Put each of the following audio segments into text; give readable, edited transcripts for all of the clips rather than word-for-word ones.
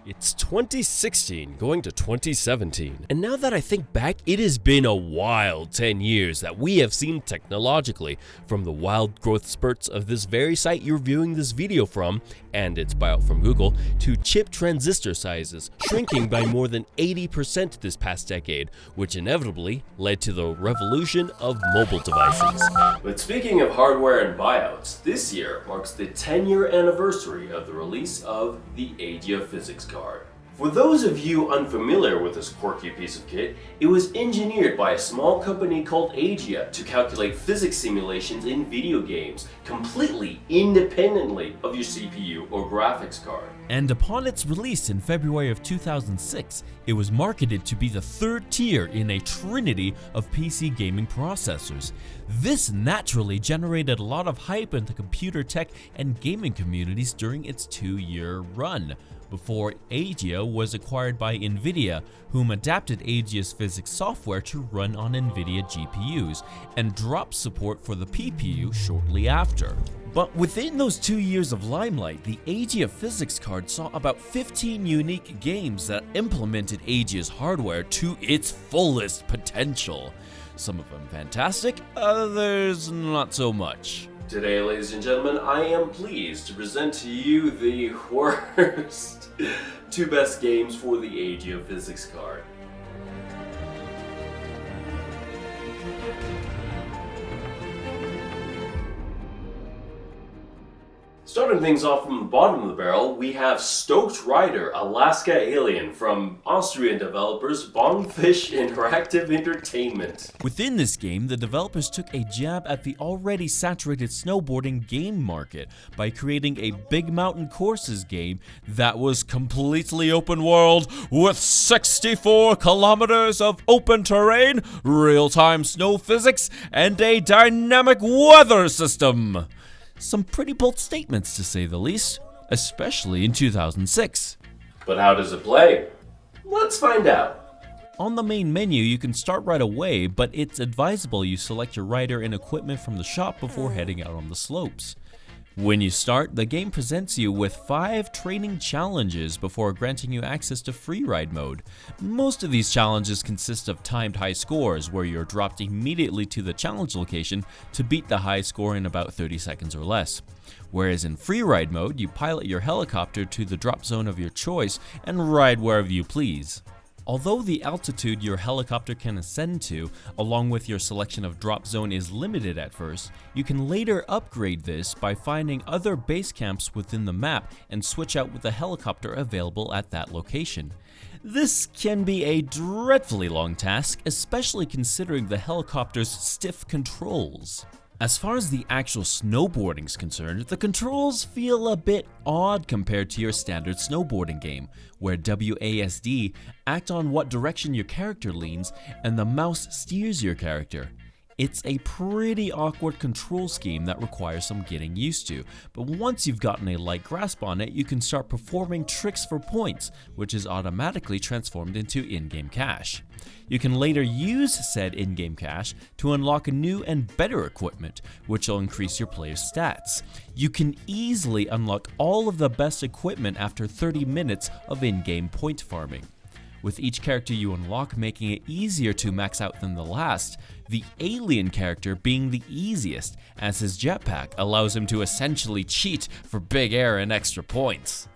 It's 2016 going to 2017, and now that I think back, it has been a wild 10 years that we have seen technologically, from the wild growth spurts of this very site you're viewing this video from, and its buyout from Google, to chip transistor sizes shrinking by more than 80% this past decade, which inevitably led to the revolution of mobile devices. But speaking of hardware and buyouts, this year marks the 10-year anniversary of the release of the AGEIA PhysX card. For those of you unfamiliar with this quirky piece of kit, it was engineered by a small company called AGEIA to calculate physics simulations in video games completely independently of your CPU or graphics card. And upon its release in February of 2006, it was marketed to be the third tier in a trinity of PC gaming processors. This naturally generated a lot of hype in the computer tech and gaming communities during its 2-year run, before AGEIA was acquired by NVIDIA, whom adapted AGEIA's physics software to run on NVIDIA GPUs, and dropped support for the PPU shortly after. But within those 2 years of limelight, the AGEIA PhysX card saw about 15 unique games that implemented AGEIA's hardware to its fullest potential. Some of them fantastic, others not so much. Today, ladies and gentlemen, I am pleased to present to you the worst 2 best games for the AGEIA PhysX card. Starting things off from the bottom of the barrel, we have Stoked Rider Alaska Alien from Austrian developers Bongfish Interactive Entertainment. Within this game, the developers took a jab at the already saturated snowboarding game market by creating a big mountain courses game that was completely open world with 64 kilometers of open terrain, real-time snow physics, and a dynamic weather system. Some pretty bold statements to say the least, especially in 2006. But how does it play? Let's find out. On the main menu, you can start right away, but it's advisable you select your rider and equipment from the shop before heading out on the slopes. When you start, the game presents you with 5 training challenges before granting you access to free ride mode. Most of these challenges consist of timed high scores, where you're dropped immediately to the challenge location to beat the high score in about 30 seconds or less. Whereas in free ride mode, you pilot your helicopter to the drop zone of your choice and ride wherever you please. Although the altitude your helicopter can ascend to, along with your selection of drop zone, is limited at first, you can later upgrade this by finding other base camps within the map and switch out with the helicopter available at that location. This can be a dreadfully long task, especially considering the helicopter's stiff controls. As far as the actual snowboarding is concerned, the controls feel a bit odd compared to your standard snowboarding game, where WASD act on what direction your character leans and the mouse steers your character. It's a pretty awkward control scheme that requires some getting used to, but once you've gotten a light grasp on it, you can start performing tricks for points, which is automatically transformed into in-game cash. You can later use said in-game cash to unlock new and better equipment, which will increase your player's stats. You can easily unlock all of the best equipment after 30 minutes of in-game point farming. With each character you unlock making it easier to max out than the last, the alien character being the easiest, as his jetpack allows him to essentially cheat for big air and extra points.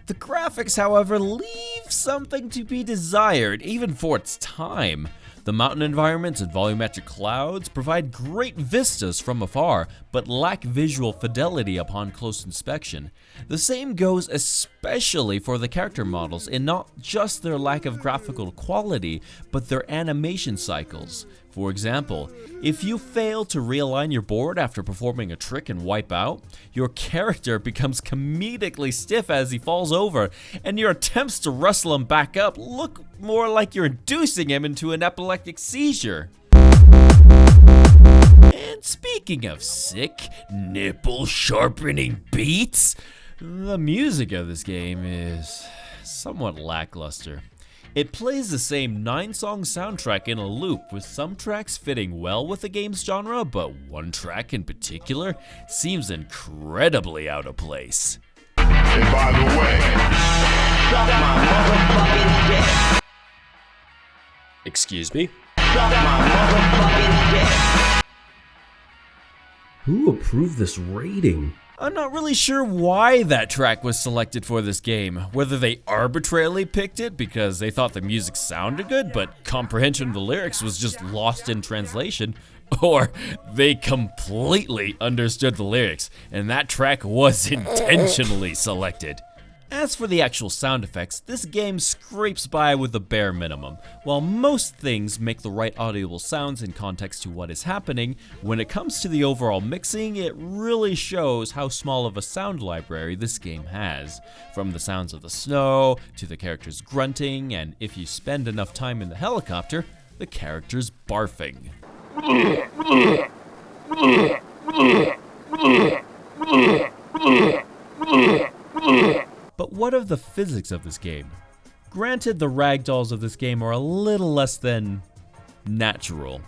The graphics, however, leave something to be desired, even for its time. The mountain environments and volumetric clouds provide great vistas from afar, but lack visual fidelity upon close inspection. The same goes especially for the character models, in not just their lack of graphical quality, but their animation cycles. For example, if you fail to realign your board after performing a trick and wipe out, your character becomes comedically stiff as he falls over, and your attempts to wrestle him back up look more like you're inducing him into an epileptic seizure. And speaking of sick, nipple-sharpening beats, the music of this game is somewhat lackluster. It plays the same 9-song soundtrack in a loop, with some tracks fitting well with the game's genre, but one track in particular seems incredibly out of place. And by the way, stop my Excuse me? Suck my motherfucking dick. Who approved this rating? I'm not really sure why that track was selected for this game. Whether they arbitrarily picked it because they thought the music sounded good, but comprehension of the lyrics was just lost in translation, or they completely understood the lyrics, and that track was intentionally selected. As for the actual sound effects, this game scrapes by with the bare minimum. While most things make the right audible sounds in context to what is happening, when it comes to the overall mixing, it really shows how small of a sound library this game has. From the sounds of the snow, to the characters grunting, and if you spend enough time in the helicopter, the characters barfing. But what of the physics of this game? Granted, the ragdolls of this game are a little less than natural,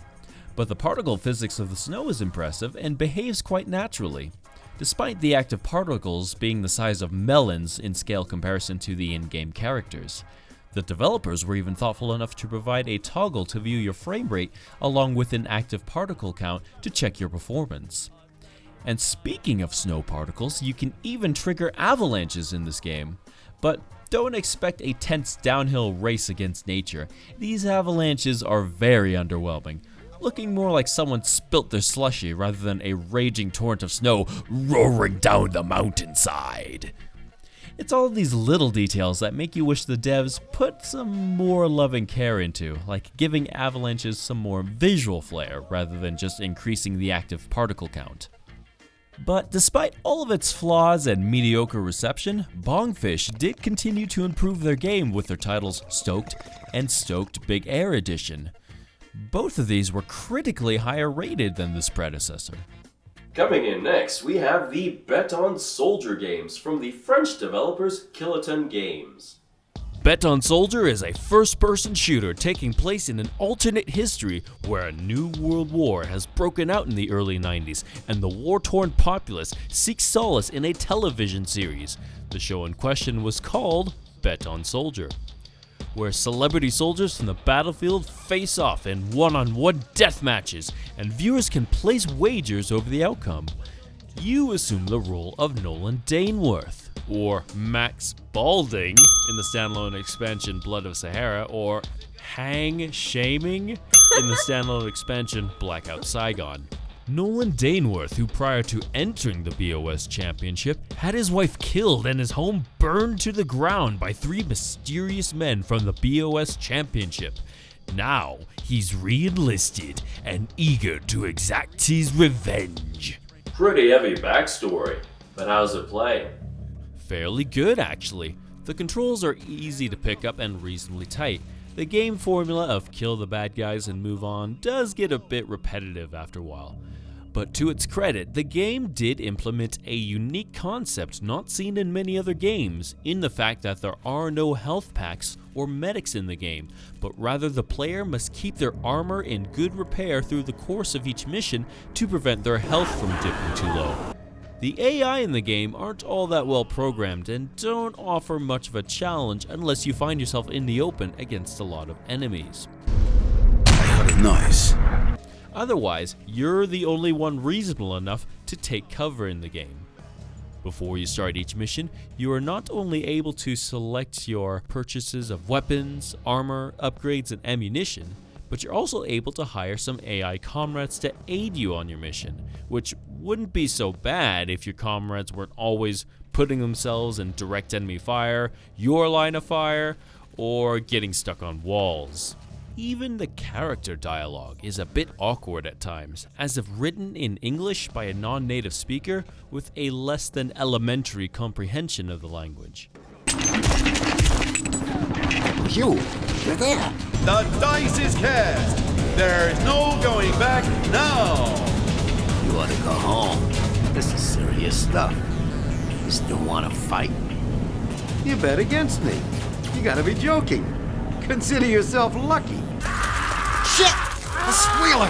but the particle physics of the snow is impressive and behaves quite naturally, despite the active particles being the size of melons in scale comparison to the in-game characters. The developers were even thoughtful enough to provide a toggle to view your frame rate along with an active particle count to check your performance. And speaking of snow particles, you can even trigger avalanches in this game. But don't expect a tense downhill race against nature. These avalanches are very underwhelming, looking more like someone spilt their slushy rather than a raging torrent of snow roaring down the mountainside. It's all of these little details that make you wish the devs put some more loving care into, like giving avalanches some more visual flair rather than just increasing the active particle count. But despite all of its flaws and mediocre reception, Bongfish did continue to improve their game with their titles Stoked and Stoked Big Air Edition. Both of these were critically higher rated than this predecessor. Coming in next, we have the Bet on Soldier games from the French developers Kiloton Games. Bet on Soldier is a first-person shooter taking place in an alternate history where a new world war has broken out in the early 90s and the war-torn populace seeks solace in a television series. The show in question was called Bet on Soldier, where celebrity soldiers from the battlefield face off in one-on-one death matches and viewers can place wagers over the outcome. You assume the role of Nolan Daneworth, or Max Balding in the standalone expansion Blood of Sahara, or Hang Shaming in the standalone expansion Blackout Saigon. Nolan Daneworth, who prior to entering the BOS Championship, had his wife killed and his home burned to the ground by 3 mysterious men from the BOS Championship. Now, he's re-enlisted and eager to exact his revenge. Pretty heavy backstory, but how's it play? Fairly good, actually. The controls are easy to pick up and reasonably tight. The game formula of kill the bad guys and move on does get a bit repetitive after a while. But to its credit, the game did implement a unique concept not seen in many other games, in the fact that there are no health packs or medics in the game, but rather the player must keep their armor in good repair through the course of each mission to prevent their health from dipping too low. The AI in the game aren't all that well programmed and don't offer much of a challenge unless you find yourself in the open against a lot of enemies. Nice. Otherwise, you're the only one reasonable enough to take cover in the game. Before you start each mission, you are not only able to select your purchases of weapons, armor, upgrades, and ammunition, but you're also able to hire some AI comrades to aid you on your mission, which wouldn't be so bad if your comrades weren't always putting themselves in direct enemy fire, your line of fire, or getting stuck on walls. Even the character dialogue is a bit awkward at times, as if written in English by a non-native speaker with a less than elementary comprehension of the language. You, you're there. The dice is cast. There's no going back now. You ought to go home. This is serious stuff. You still want to fight? You bet against me. You gotta be joking. Consider yourself lucky. Shit! The squealer!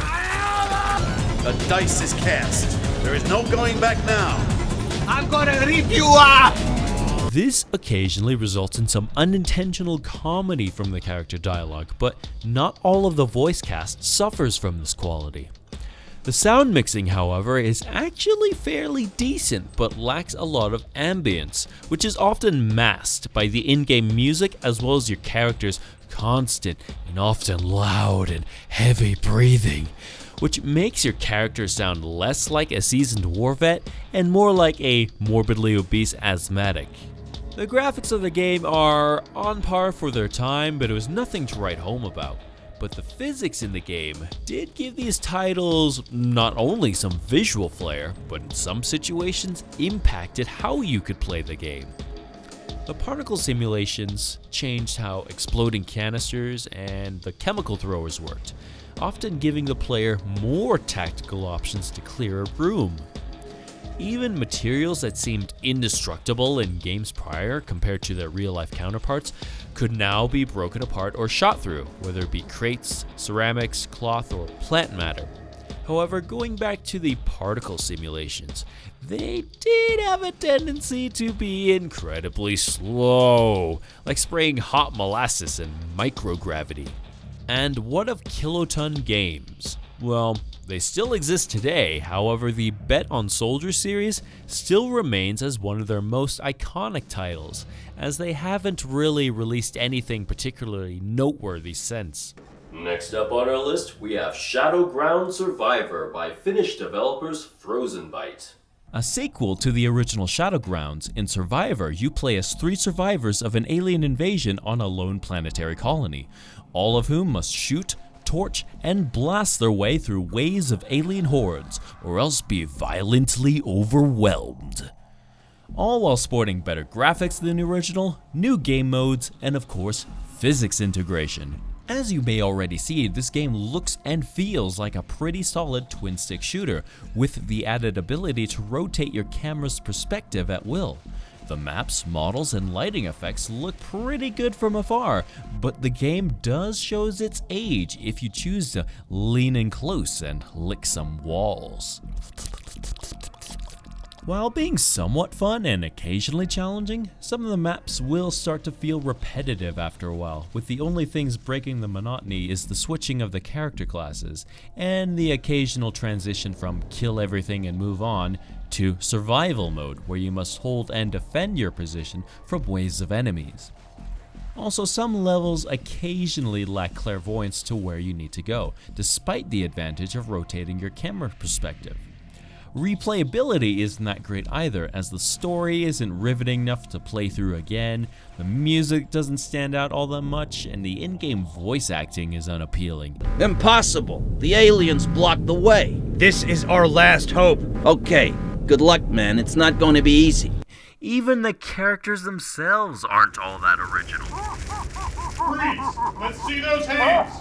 The dice is cast. There is no going back now. I'm gonna rip you up! This occasionally results in some unintentional comedy from the character dialogue, but not all of the voice cast suffers from this quality. The sound mixing, however, is actually fairly decent, but lacks a lot of ambience, which is often masked by the in-game music as well as your character's constant and often loud and heavy breathing, which makes your character sound less like a seasoned war vet and more like a morbidly obese asthmatic. The graphics of the game are on par for their time, but it was nothing to write home about. But the physics in the game did give these titles not only some visual flair, but in some situations impacted how you could play the game. The particle simulations changed how exploding canisters and the chemical throwers worked, often giving the player more tactical options to clear a room. Even materials that seemed indestructible in games prior compared to their real-life counterparts could now be broken apart or shot through, whether it be crates, ceramics, cloth, or plant matter. However, going back to the particle simulations, they did have a tendency to be incredibly slow, like spraying hot molasses in microgravity. And what of kiloton games? Well, they still exist today, however the Bet on Soldier series still remains as one of their most iconic titles, as they haven't really released anything particularly noteworthy since. Next up on our list, we have Shadowgrounds Survivor by Finnish developers Frozenbyte. A sequel to the original Shadowgrounds, in Survivor you play as 3 survivors of an alien invasion on a lone planetary colony, all of whom must shoot, torch, and blast their way through waves of alien hordes, or else be violently overwhelmed. All while sporting better graphics than the original, new game modes, and of course, physics integration. As you may already see, this game looks and feels like a pretty solid twin-stick shooter, with the added ability to rotate your camera's perspective at will. The maps, models, and lighting effects look pretty good from afar, but the game does show its age if you choose to lean in close and lick some walls. While being somewhat fun and occasionally challenging, some of the maps will start to feel repetitive after a while, with the only things breaking the monotony is the switching of the character classes, and the occasional transition from kill everything and move on to survival mode, where you must hold and defend your position from waves of enemies. Also, some levels occasionally lack clairvoyance to where you need to go, despite the advantage of rotating your camera perspective. Replayability isn't that great either, as the story isn't riveting enough to play through again, the music doesn't stand out all that much, and the in-game voice acting is unappealing. Impossible! The aliens blocked the way! This is our last hope! Okay, good luck, man. It's not going to be easy. Even the characters themselves aren't all that original. Freeze! Let's see those hands!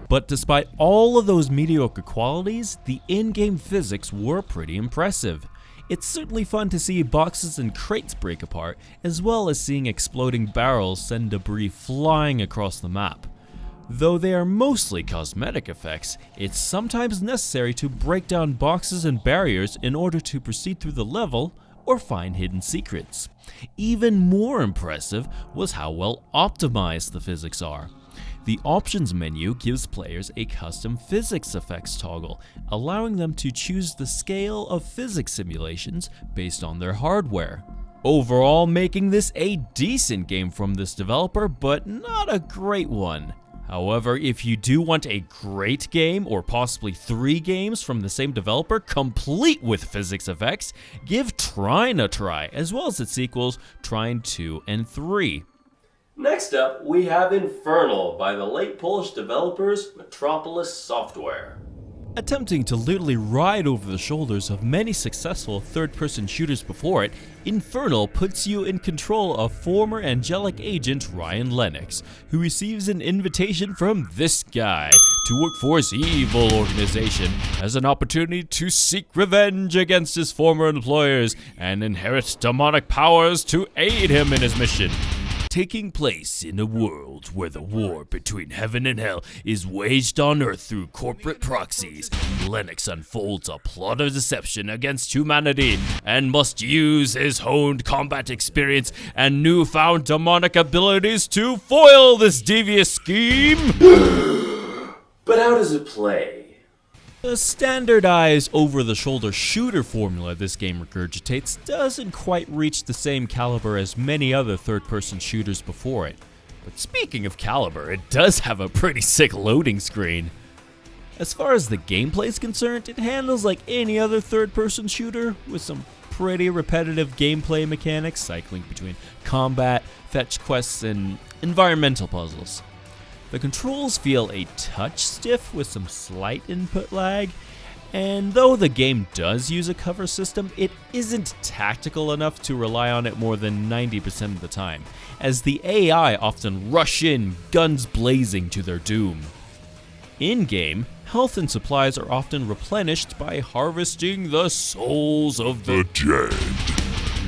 But despite all of those mediocre qualities, the in-game physics were pretty impressive. It's certainly fun to see boxes and crates break apart, as well as seeing exploding barrels send debris flying across the map. Though they are mostly cosmetic effects, it's sometimes necessary to break down boxes and barriers in order to proceed through the level or find hidden secrets. Even more impressive was how well optimized the physics are. The options menu gives players a custom physics effects toggle, allowing them to choose the scale of physics simulations based on their hardware. Overall, making this a decent game from this developer, but not a great one. However, if you do want a great game, or possibly 3 games from the same developer complete with physics effects, give Trine a try, as well as its sequels Trine 2 and 3. Next up, we have Infernal by the late Polish developers Metropolis Software. Attempting to literally ride over the shoulders of many successful third-person shooters before it, Infernal puts you in control of former angelic agent Ryan Lennox, who receives an invitation from this guy to work for his evil organization as an opportunity to seek revenge against his former employers and inherit demonic powers to aid him in his mission. taking place in a world where the war between heaven and hell is waged on Earth through corporate proxies. Lennox unfolds a plot of deception against humanity and must use his honed combat experience and newfound demonic abilities to foil this devious scheme. But how does it play? The standardized over-the-shoulder shooter formula this game regurgitates doesn't quite reach the same caliber as many other third-person shooters before it. But speaking of caliber, it does have a pretty sick loading screen. As far as the gameplay is concerned, it handles like any other third-person shooter, with some pretty repetitive gameplay mechanics cycling between combat, fetch quests, and environmental puzzles. The controls feel a touch stiff with some slight input lag, and though the game does use a cover system, it isn't tactical enough to rely on it more than 90% of the time, as the AI often rush in, guns blazing to their doom. In-game, health and supplies are often replenished by harvesting the souls of the dead.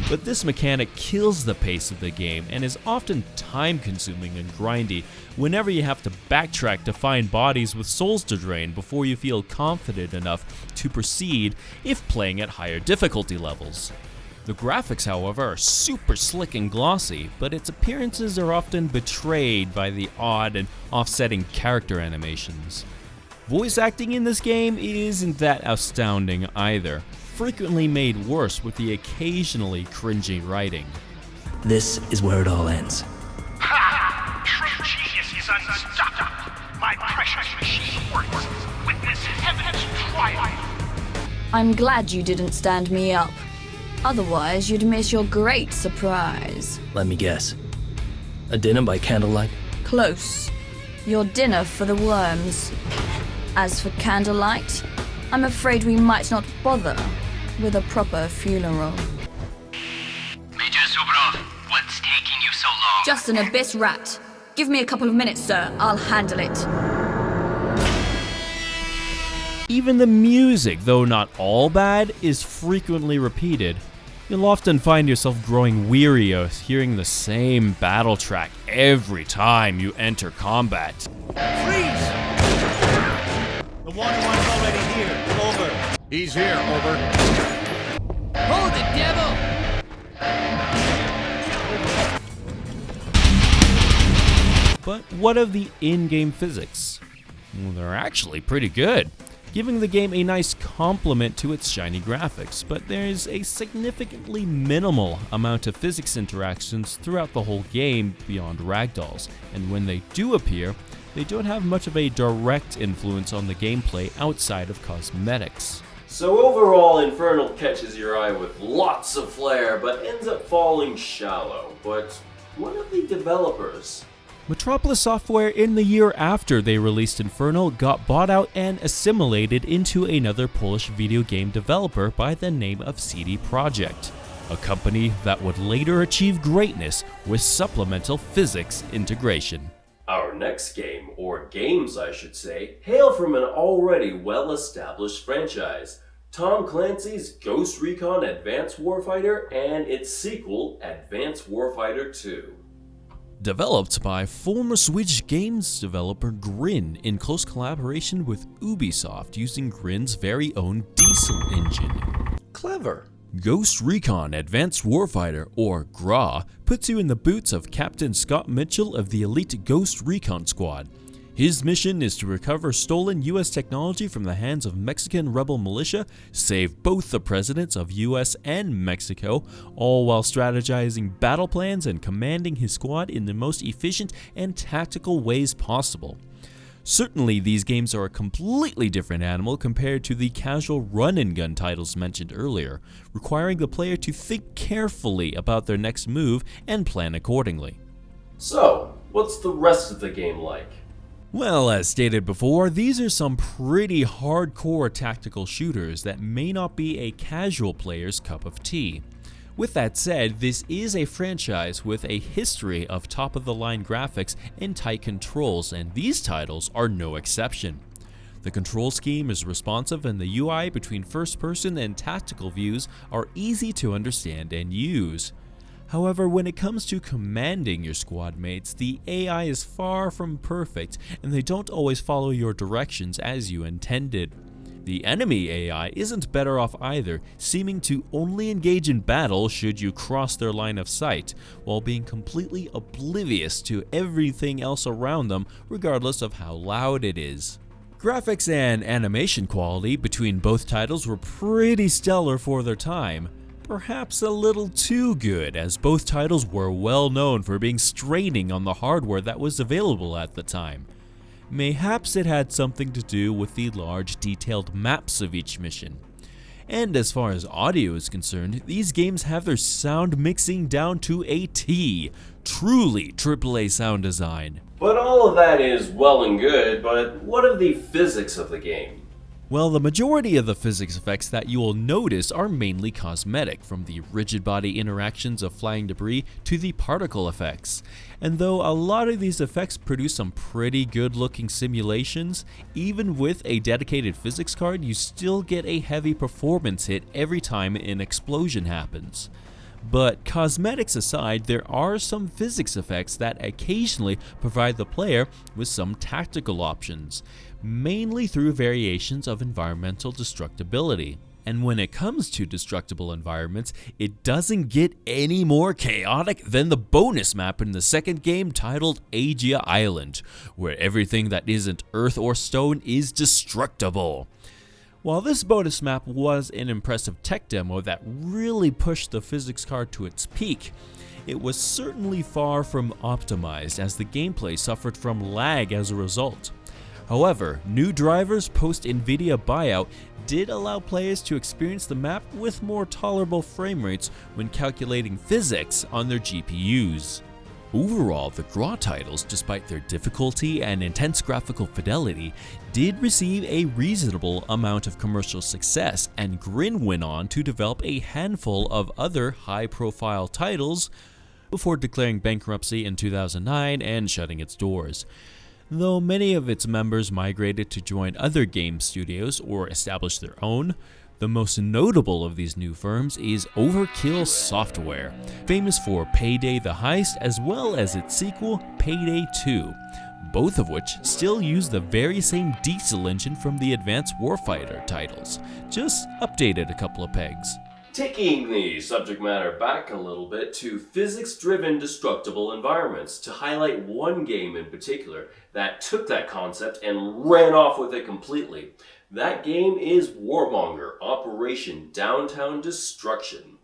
But this mechanic kills the pace of the game and is often time-consuming and grindy whenever you have to backtrack to find bodies with souls to drain before you feel confident enough to proceed if playing at higher difficulty levels. The graphics, however, are super slick and glossy, but its appearances are often betrayed by the odd and offsetting character animations. Voice acting in this game isn't that astounding either, frequently made worse with the occasionally cringy writing. This is where it all ends. Ha! True genius is unstoppable. My precious machine works. Witness heaven's triumph. I'm glad you didn't stand me up. Otherwise, you'd miss your great surprise. Let me guess. A dinner by candlelight? Close. Your dinner for the worms. As for candlelight, I'm afraid we might not bother with a proper funeral. Major Zubrov, what's taking you so long? Just an abyss rat. Give me a couple of minutes, sir. I'll handle it. Even the music, though not all bad, is frequently repeated. You'll often find yourself growing weary of hearing the same battle track every time you enter combat. Freeze! The wanted one's already here. Over. He's here. Over. Hold it, devil! But what of the in-game physics? Well, they're actually pretty good, giving the game a nice complement to its shiny graphics, but there's a significantly minimal amount of physics interactions throughout the whole game beyond ragdolls, and when they do appear, they don't have much of a direct influence on the gameplay outside of cosmetics. So overall, Infernal catches your eye with lots of flair, but ends up falling shallow. But what of the developers? Metropolis Software, in the year after they released Infernal, got bought out and assimilated into another Polish video game developer by the name of CD Projekt, a company that would later achieve greatness with supplemental physics integration. Our next game, or games I should say, hail from an already well-established franchise, Tom Clancy's Ghost Recon Advanced Warfighter and its sequel, Advanced Warfighter 2. Developed by former Switch games developer Grin in close collaboration with Ubisoft using Grin's very own diesel engine. Clever. Ghost Recon Advanced Warfighter, or GRAW, puts you in the boots of Captain Scott Mitchell of the elite Ghost Recon Squad. His mission is to recover stolen US technology from the hands of Mexican rebel militia, save both the presidents of US and Mexico, all while strategizing battle plans and commanding his squad in the most efficient and tactical ways possible. Certainly, these games are a completely different animal compared to the casual run-and-gun titles mentioned earlier, requiring the player to think carefully about their next move and plan accordingly. So, what's the rest of the game like? Well, as stated before, these are some pretty hardcore tactical shooters that may not be a casual player's cup of tea. With that said, this is a franchise with a history of top-of-the-line graphics and tight controls, and these titles are no exception. The control scheme is responsive and the UI between first-person and tactical views are easy to understand and use. However, when it comes to commanding your squad mates, the AI is far from perfect and they don't always follow your directions as you intended. The enemy AI isn't better off either, seeming to only engage in battle should you cross their line of sight, while being completely oblivious to everything else around them regardless of how loud it is. Graphics and animation quality between both titles were pretty stellar for their time. Perhaps a little too good, as both titles were well known for being straining on the hardware that was available at the time. Mayhaps it had something to do with the large detailed maps of each mission. And as far as audio is concerned, these games have their sound mixing down to a T. Truly AAA sound design. But all of that is well and good, but what of the physics of the game? Well, the majority of the physics effects that you will notice are mainly cosmetic, from the rigid body interactions of flying debris to the particle effects. And though a lot of these effects produce some pretty good looking simulations, even with a dedicated physics card, you still get a heavy performance hit every time an explosion happens. But cosmetics aside, there are some physics effects that occasionally provide the player with some tactical options, mainly through variations of environmental destructibility. And when it comes to destructible environments, it doesn't get any more chaotic than the bonus map in the second game titled AGEIA Island, where everything that isn't earth or stone is destructible. While this bonus map was an impressive tech demo that really pushed the physics card to its peak, it was certainly far from optimized, as the gameplay suffered from lag as a result. However, new drivers post-NVIDIA buyout did allow players to experience the map with more tolerable frame rates when calculating physics on their GPUs. Overall, the GRAW titles, despite their difficulty and intense graphical fidelity, did receive a reasonable amount of commercial success, and Grin went on to develop a handful of other high-profile titles before declaring bankruptcy in 2009 and shutting its doors. Though many of its members migrated to join other game studios or establish their own, the most notable of these new firms is Overkill Software, famous for Payday the Heist as well as its sequel, Payday 2, both of which still use the very same diesel engine from the Advanced Warfighter titles, just updated a couple of pegs. Taking the subject matter back a little bit to physics-driven destructible environments, to highlight one game in particular that took that concept and ran off with it completely. That game is Warmonger, Operation Downtown Destruction.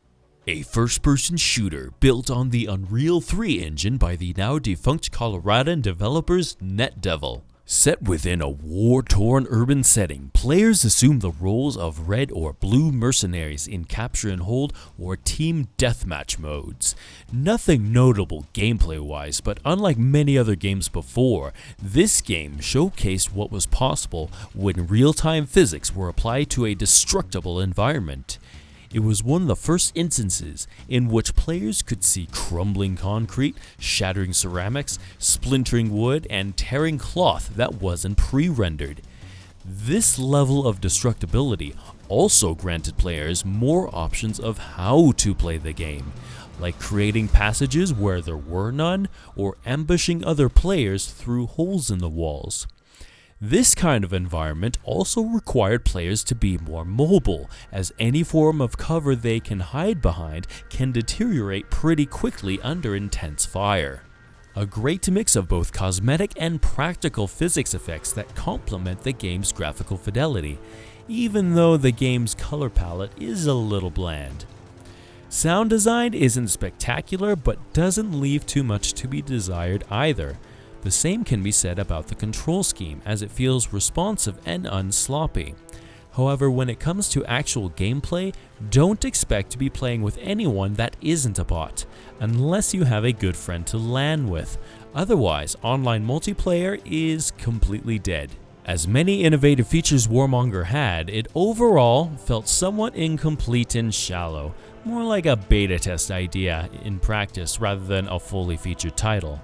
A first-person shooter built on the Unreal 3 engine by the now-defunct Coloradan developers NetDevil. Set within a war-torn urban setting, players assume the roles of red or blue mercenaries in capture and hold or team deathmatch modes. Nothing notable gameplay-wise, but unlike many other games before, this game showcased what was possible when real-time physics were applied to a destructible environment. It was one of the first instances in which players could see crumbling concrete, shattering ceramics, splintering wood, and tearing cloth that wasn't pre-rendered. This level of destructibility also granted players more options of how to play the game, like creating passages where there were none, or ambushing other players through holes in the walls. This kind of environment also required players to be more mobile, as any form of cover they can hide behind can deteriorate pretty quickly under intense fire. A great mix of both cosmetic and practical physics effects that complement the game's graphical fidelity, even though the game's color palette is a little bland. Sound design isn't spectacular, but doesn't leave too much to be desired either. The same can be said about the control scheme, as it feels responsive and unsloppy. However, when it comes to actual gameplay, don't expect to be playing with anyone that isn't a bot, unless you have a good friend to LAN with. Otherwise, online multiplayer is completely dead. As many innovative features Warmonger had, it overall felt somewhat incomplete and shallow, more like a beta test idea in practice rather than a fully featured title.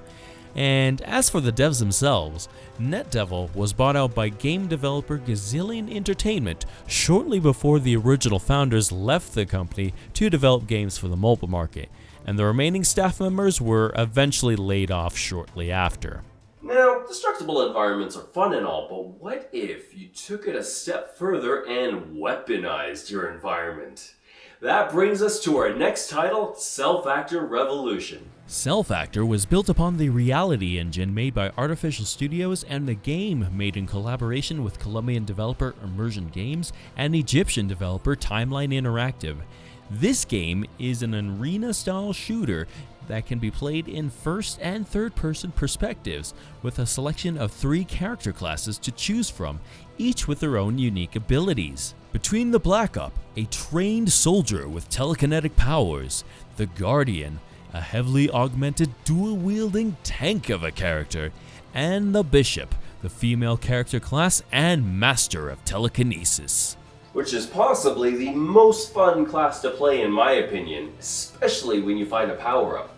And as for the devs themselves, NetDevil was bought out by game developer Gazillion Entertainment shortly before the original founders left the company to develop games for the mobile market, and the remaining staff members were eventually laid off shortly after. Now, destructible environments are fun and all, but what if you took it a step further and weaponized your environment? That brings us to our next title, Cellfactor Revolution. Cellfactor was built upon the Reality engine made by Artificial Studios and the game made in collaboration with Colombian developer Immersion Games and Egyptian developer Timeline Interactive. This game is an arena-style shooter that can be played in first and third-person perspectives with a selection of 3 character classes to choose from, each with their own unique abilities. Between the Black Op, a trained soldier with telekinetic powers, the Guardian, a heavily augmented dual-wielding tank of a character, and the Bishop, the female character class and master of telekinesis. Which is possibly the most fun class to play in my opinion, especially when you find a power-up.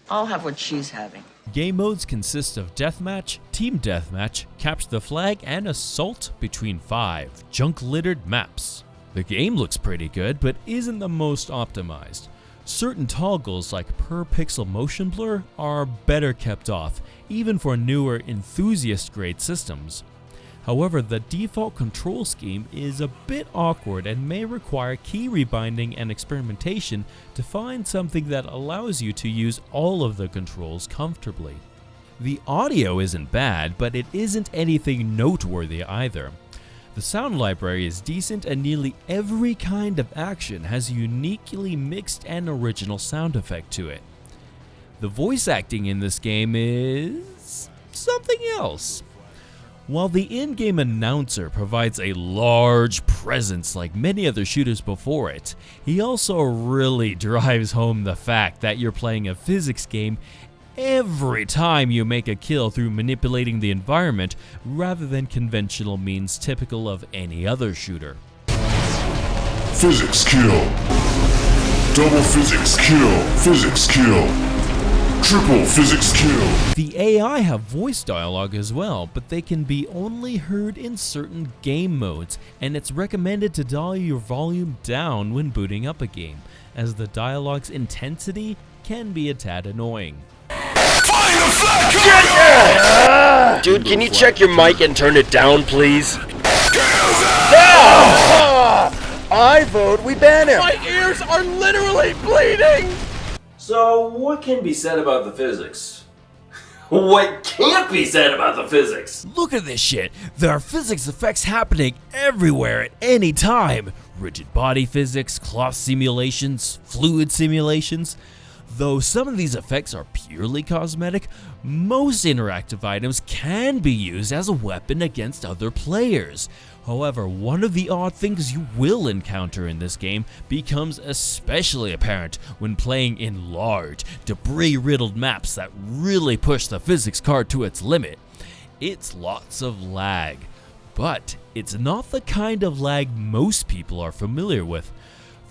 I'll have what she's having. Game modes consist of Deathmatch, Team Deathmatch, Capture the Flag, and Assault between 5 junk-littered maps. The game looks pretty good, but isn't the most optimized. Certain toggles like per pixel motion blur are better kept off, even for newer enthusiast-grade systems. However, the default control scheme is a bit awkward and may require key rebinding and experimentation to find something that allows you to use all of the controls comfortably. The audio isn't bad, but it isn't anything noteworthy either. The sound library is decent and nearly every kind of action has a uniquely mixed and original sound effect to it. The voice acting in this game is something else. While the in-game announcer provides a large presence like many other shooters before it, he also really drives home the fact that you're playing a physics game every time you make a kill through manipulating the environment rather than conventional means typical of any other shooter. Physics kill. Double physics kill. Physics kill. Triple physics kill. The AI have voice dialogue as well, but they can be only heard in certain game modes, and it's recommended to dial your volume down when booting up a game, as the dialogue's intensity can be a tad annoying. Dude, can you check your mic and turn it down, please? I vote we ban him! My ears are literally bleeding! So, what can be said about the physics? What can't be said about the physics? Look at this shit! There are physics effects happening everywhere at any time! Rigid body physics, cloth simulations, fluid simulations. Though some of these effects are purely cosmetic, most interactive items can be used as a weapon against other players. However, one of the odd things you will encounter in this game becomes especially apparent when playing in large, debris-riddled maps that really push the physics card to its limit. It's lots of lag, but it's not the kind of lag most people are familiar with.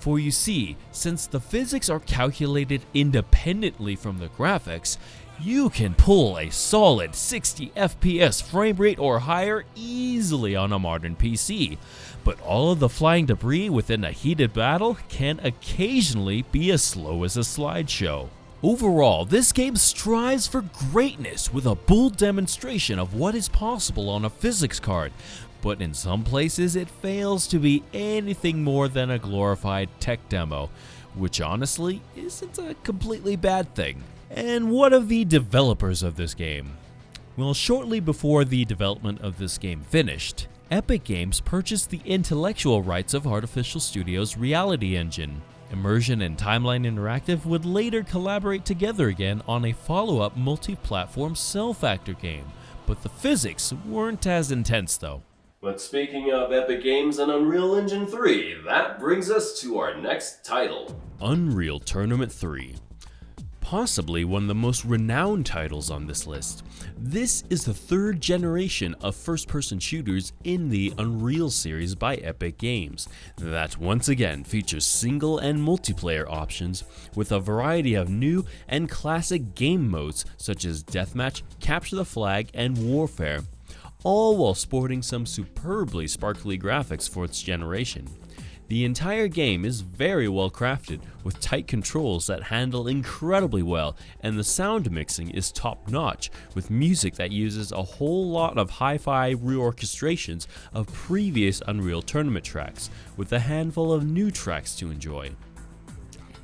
For you see, since the physics are calculated independently from the graphics, you can pull a solid 60 FPS frame rate or higher easily on a modern PC, but all of the flying debris within a heated battle can occasionally be as slow as a slideshow. Overall, this game strives for greatness with a bold demonstration of what is possible on a physics card, but in some places it fails to be anything more than a glorified tech demo, which honestly isn't a completely bad thing. And what of the developers of this game? Well, shortly before the development of this game finished, Epic Games purchased the intellectual rights of Artificial Studios' Reality engine. Immersion and Timeline Interactive would later collaborate together again on a follow-up multi-platform Cellfactor game, but the physics weren't as intense though. But speaking of Epic Games and Unreal Engine 3, that brings us to our next title. Unreal Tournament 3. possibly one of the most renowned titles on this list. This is the third generation of first-person shooters in the Unreal series by Epic Games that once again features single and multiplayer options with a variety of new and classic game modes such as Deathmatch, Capture the Flag, and Warfare, all while sporting some superbly sparkly graphics for its generation. The entire game is very well crafted, with tight controls that handle incredibly well, and the sound mixing is top-notch, with music that uses a whole lot of hi-fi reorchestrations of previous Unreal Tournament tracks, with a handful of new tracks to enjoy.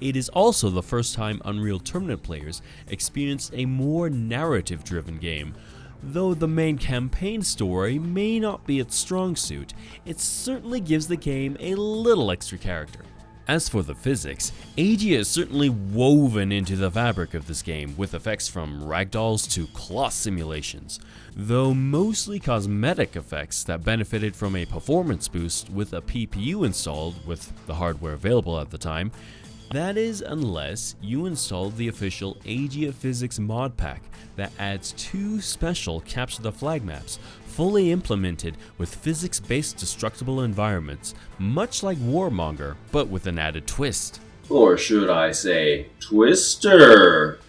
It is also the first time Unreal Tournament players experienced a more narrative-driven game. Though the main campaign story may not be its strong suit, it certainly gives the game a little extra character. As for the physics, AGEIA is certainly woven into the fabric of this game, with effects from ragdolls to cloth simulations, though mostly cosmetic effects that benefited from a performance boost with a PPU installed with the hardware available at the time. That is, unless you installed the official AGEIA PhysX mod pack that adds 2 special Capture the Flag maps, fully implemented with physics-based destructible environments, much like Warmonger, but with an added twist. Or should I say, Twister?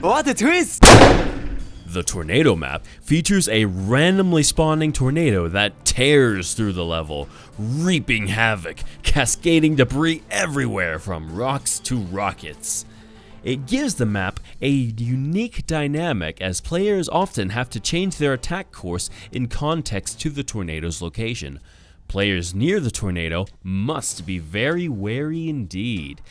What a twist! The Tornado map features a randomly spawning tornado that tears through the level, reaping havoc, cascading debris everywhere from rocks to rockets. It gives the map a unique dynamic, as players often have to change their attack course in context to the tornado's location. Players near the tornado must be very wary indeed,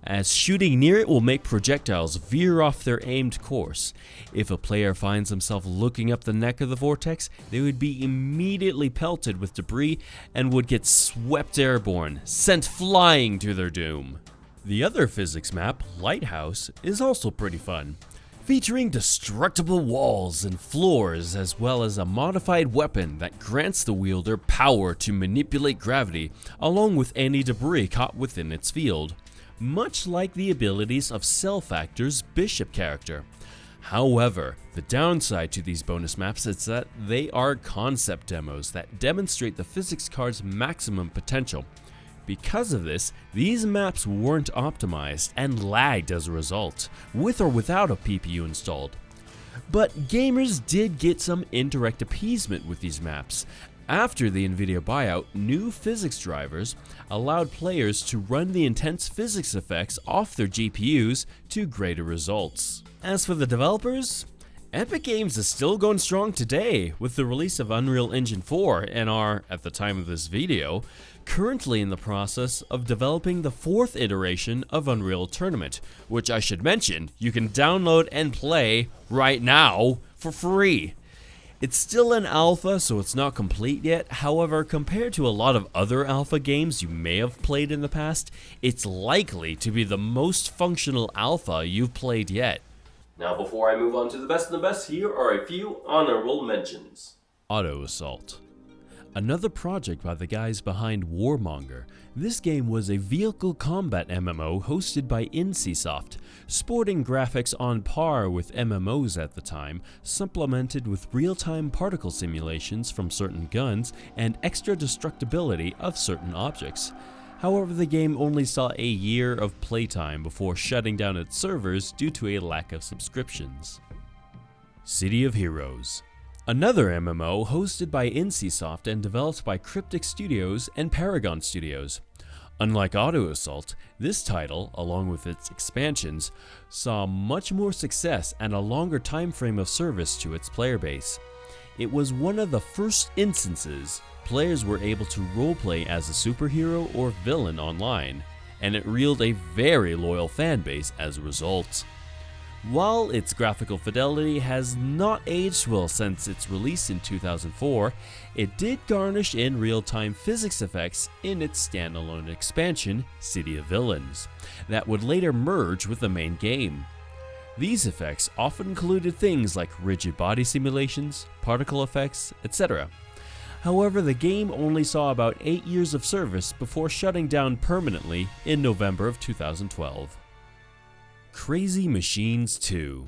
as shooting near it will make projectiles veer off their aimed course. If a player finds himself looking up the neck of the vortex, they would be immediately pelted with debris and would get swept airborne, sent flying to their doom. The other physics map, Lighthouse, is also pretty fun, featuring destructible walls and floors, as well as a modified weapon that grants the wielder power to manipulate gravity, along with any debris caught within its field, much like the abilities of Cellfactor's Bishop character. However, the downside to these bonus maps is that they are concept demos that demonstrate the physics card's maximum potential. Because of this, these maps weren't optimized and lagged as a result, with or without a PPU installed. But gamers did get some indirect appeasement with these maps. After the Nvidia buyout, new physics drivers allowed players to run the intense physics effects off their GPUs to greater results. As for the developers, Epic Games is still going strong today with the release of Unreal Engine 4 and are, at the time of this video, currently in the process of developing the 4th iteration of Unreal Tournament, which I should mention you can download and play right now for free. It's still an alpha, so it's not complete yet. However, compared to a lot of other alpha games you may have played in the past, it's likely to be the most functional alpha you've played yet. Now before I move on to the best of the best, here are a few honorable mentions. Auto Assault. Another project by the guys behind Warmonger, this game was a vehicle combat MMO hosted by NCSoft, sporting graphics on par with MMOs at the time, supplemented with real-time particle simulations from certain guns and extra destructibility of certain objects. However, the game only saw a year of playtime before shutting down its servers due to a lack of subscriptions. City of Heroes. Another MMO hosted by NCSoft and developed by Cryptic Studios and Paragon Studios. Unlike Auto Assault, this title, along with its expansions, saw much more success and a longer time frame of service to its player base. It was one of the first instances players were able to roleplay as a superhero or villain online, and it reeled a very loyal fan base as a result. While its graphical fidelity has not aged well since its release in 2004, it did garnish in real-time physics effects in its standalone expansion, City of Villains, that would later merge with the main game. These effects often included things like rigid body simulations, particle effects, etc. However, the game only saw about 8 years of service before shutting down permanently in November of 2012. Crazy Machines 2,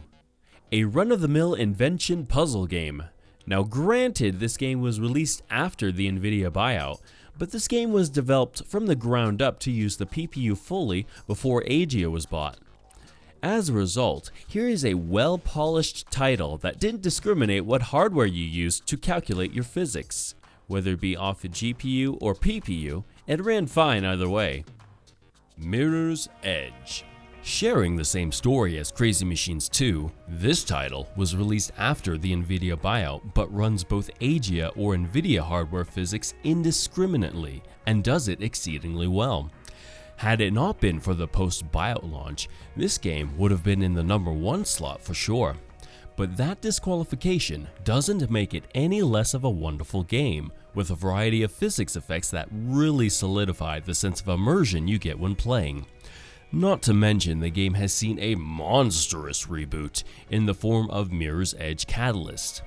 a run-of-the-mill invention puzzle game. Now granted, this game was released after the Nvidia buyout, but this game was developed from the ground up to use the PPU fully before AGEIA was bought. As a result, here is a well-polished title that didn't discriminate what hardware you used to calculate your physics. Whether it be off a GPU or PPU, it ran fine either way. Mirror's Edge. Sharing the same story as Crazy Machines 2, this title was released after the Nvidia buyout but runs both AGEIA or Nvidia hardware physics indiscriminately and does it exceedingly well. Had it not been for the post-buyout launch, this game would have been in the #1 slot for sure. But that disqualification doesn't make it any less of a wonderful game, with a variety of physics effects that really solidify the sense of immersion you get when playing. Not to mention, the game has seen a monstrous reboot in the form of Mirror's Edge Catalyst.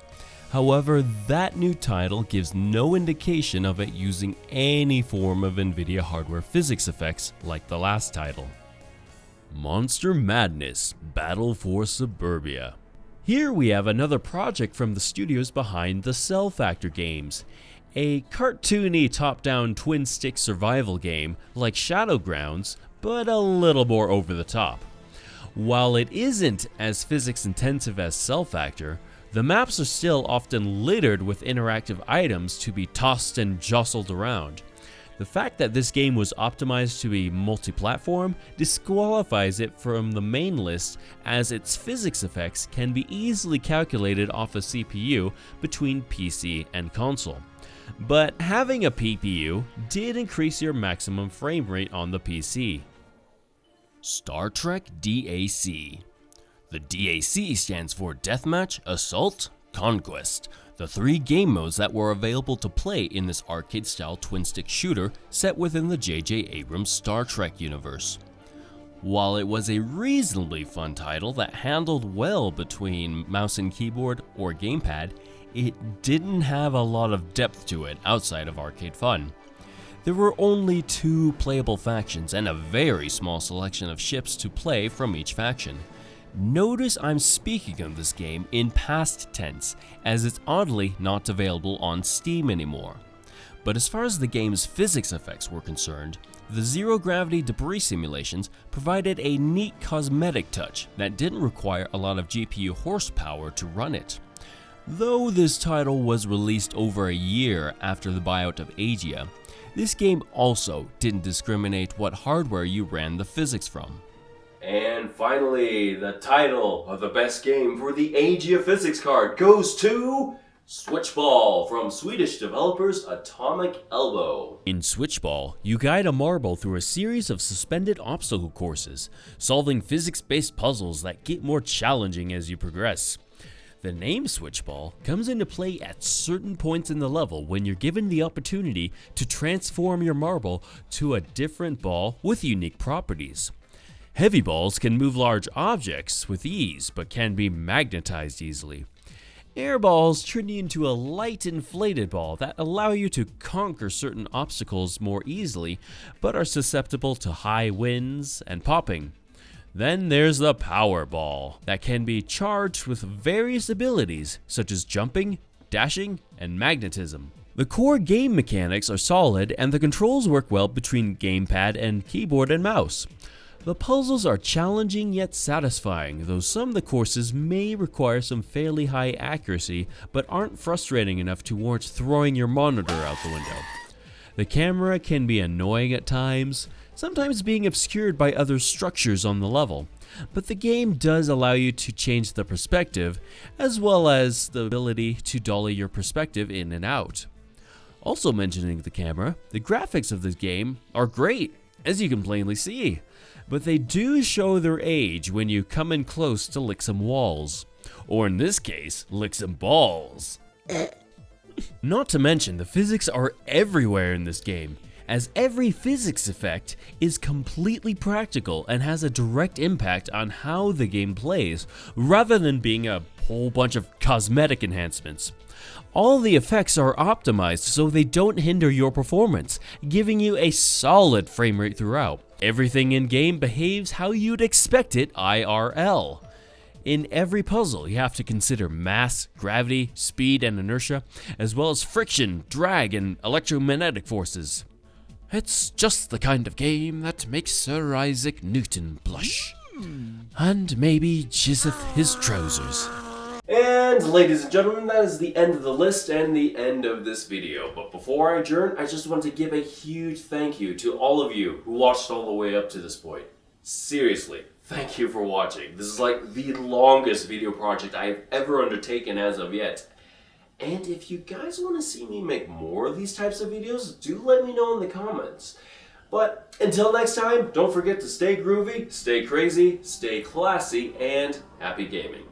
However, that new title gives no indication of it using any form of Nvidia hardware physics effects like the last title. Monster Madness: Battle for Suburbia. Here we have another project from the studios behind the Cellfactor games, a cartoony top-down twin-stick survival game like Shadowgrounds, but a little more over the top. While it isn't as physics-intensive as Cellfactor, the maps are still often littered with interactive items to be tossed and jostled around. The fact that this game was optimized to be multi-platform disqualifies it from the main list, as its physics effects can be easily calculated off a CPU between PC and console. But having a PPU did increase your maximum frame rate on the PC. Star Trek DAC. The DAC stands for Deathmatch, Assault, Conquest, the 3 game modes that were available to play in this arcade-style twin-stick shooter set within the J.J. Abrams Star Trek universe. While it was a reasonably fun title that handled well between mouse and keyboard or gamepad, it didn't have a lot of depth to it outside of arcade fun. There were only 2 playable factions and a very small selection of ships to play from each faction. Notice I'm speaking of this game in past tense, as it's oddly not available on Steam anymore. But as far as the game's physics effects were concerned, the zero-gravity debris simulations provided a neat cosmetic touch that didn't require a lot of GPU horsepower to run it. Though this title was released over a year after the buyout of AGEIA, this game also didn't discriminate what hardware you ran the physics from. And finally, the title of the best game for the AGEIA physics card goes to Switchball from Swedish developers Atomic Elbow. In Switchball, you guide a marble through a series of suspended obstacle courses, solving physics-based puzzles that get more challenging as you progress. The name Switchball comes into play at certain points in the level when you're given the opportunity to transform your marble to a different ball with unique properties. Heavy balls can move large objects with ease, but can be magnetized easily. Air balls turn you into a light inflated ball that allow you to conquer certain obstacles more easily, but are susceptible to high winds and popping. Then there's the power ball that can be charged with various abilities such as jumping, dashing, and magnetism. The core game mechanics are solid and the controls work well between gamepad and keyboard and mouse. The puzzles are challenging yet satisfying, though some of the courses may require some fairly high accuracy but aren't frustrating enough to warrant throwing your monitor out the window. The camera can be annoying at times, sometimes being obscured by other structures on the level, but the game does allow you to change the perspective, as well as the ability to dolly your perspective in and out. Also mentioning the camera, the graphics of this game are great, as you can plainly see, but they do show their age when you come in close to lick some walls, or in this case, lick some balls. Not to mention, the physics are everywhere in this game, as every physics effect is completely practical and has a direct impact on how the game plays, rather than being a whole bunch of cosmetic enhancements. All the effects are optimized so they don't hinder your performance, giving you a solid frame rate throughout. Everything in-game behaves how you'd expect it IRL. In every puzzle, you have to consider mass, gravity, speed, and inertia, as well as friction, drag, and electromagnetic forces. It's just the kind of game that makes Sir Isaac Newton blush. And maybe jizzeth his trousers. And ladies and gentlemen, that is the end of the list and the end of this video. But before I adjourn, I just want to give a huge thank you to all of you who watched all the way up to this point. Seriously, thank you for watching. This is like the longest video project I have ever undertaken as of yet. And if you guys want to see me make more of these types of videos, do let me know in the comments. But until next time, don't forget to stay groovy, stay crazy, stay classy, and happy gaming.